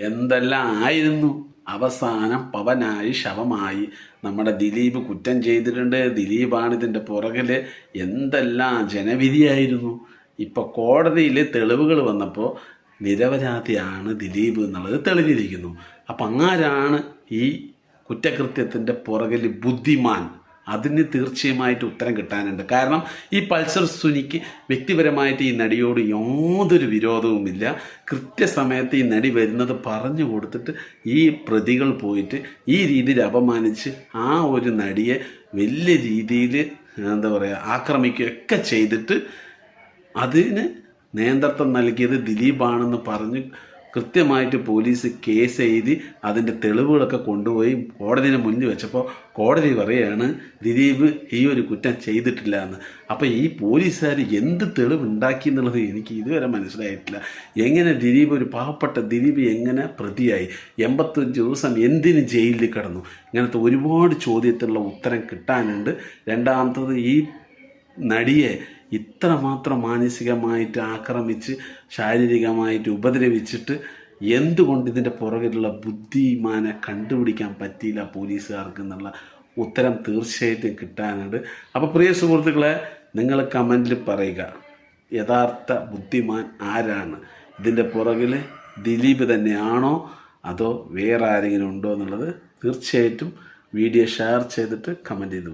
എന്തെല്ലാം ആയിരുന്നു. അവസാനം പവനായി ശവമായി. നമ്മുടെ ദിലീപ് കുറ്റം ചെയ്തിട്ടുണ്ട്. ദിലീപാണ് ഇതിൻ്റെ പുറകിൽ. എന്തെല്ലാം ജനവിധിയായിരുന്നു. ഇപ്പോൾ കോടതിയിൽ തെളിവുകൾ വന്നപ്പോൾ നിരപരാധിയാണ് ദിലീപ് എന്നുള്ളത് തെളിഞ്ഞിരിക്കുന്നു. അപ്പം ആരാണ് ഈ കുറ്റകൃത്യത്തിൻ്റെ പുറകിൽ ബുദ്ധിമാൻ? അതിന് തീർച്ചയായിട്ടും ഉത്തരം കിട്ടാനുണ്ട്. കാരണം ഈ പൾസർ സുനിക്ക് വ്യക്തിപരമായിട്ട് ഈ നടിയോട് യാതൊരു വിരോധവുമില്ല. കൃത്യസമയത്ത് ഈ നടി വരുന്നത് പറഞ്ഞു കൊടുത്തിട്ട് ഈ പ്രതികൾ പോയിട്ട് ഈ രീതിയിൽ അപമാനിച്ച് ആ ഒരു നടിയെ വലിയ രീതിയിൽ ആക്രമിക്കുകയൊക്കെ ചെയ്തിട്ട് അതിന് നേതൃത്വം നൽകിയത് ദിലീപാണെന്ന് പറഞ്ഞ് കൃത്യമായിട്ട് പോലീസ് കേസ് എഴുതി അതിൻ്റെ തെളിവുകളൊക്കെ കൊണ്ടുപോയി കോടതിനെ മുന്നിൽ വെച്ചപ്പോൾ കോടതി പറയുകയാണ് ദിലീപ് ഈ ഒരു കുറ്റം ചെയ്തിട്ടില്ല എന്ന്. അപ്പോൾ ഈ പോലീസുകാർ എന്ത് തെളിവ് ഉണ്ടാക്കി എന്നുള്ളത് എനിക്ക് ഇതുവരെ മനസ്സിലായിട്ടില്ല. എങ്ങനെ ദിലീപ്, ഒരു പാവപ്പെട്ട ദിലീപ് എങ്ങനെ പ്രതിയായി? 85 ദിവസം എന്തിന് ജയിലിൽ കിടന്നു? ഇങ്ങനത്തെ ഒരുപാട് ചോദ്യത്തിലുള്ള ഉത്തരം കിട്ടാനുണ്ട്. രണ്ടാമത്തത്, ഈ നടിയെ ഇത്രമാത്രം മാനസികമായിട്ട് ആക്രമിച്ച് ശാരീരികമായിട്ട് ഉപദ്രവിച്ചിട്ട് എന്തുകൊണ്ട് ഇതിൻ്റെ പുറകിലുള്ള ബുദ്ധിമാനെ കണ്ടുപിടിക്കാൻ പറ്റിയില്ല പോലീസുകാർക്ക് എന്നുള്ള ഉത്തരം തീർച്ചയായിട്ടും കിട്ടാനുണ്ട്. അപ്പോൾ പ്രിയ സുഹൃത്തുക്കളെ, നിങ്ങൾ കമൻറ്റിൽ പറയുക, യഥാർത്ഥ ബുദ്ധിമാൻ ആരാണ്? ഇതിൻ്റെ പുറകിൽ ദിലീപ് തന്നെയാണോ അതോ വേറെ ആരെങ്കിലും ഉണ്ടോ എന്നുള്ളത് തീർച്ചയായിട്ടും വീഡിയോ ഷെയർ ചെയ്തിട്ട് കമൻറ്റ് ചെയ്തു.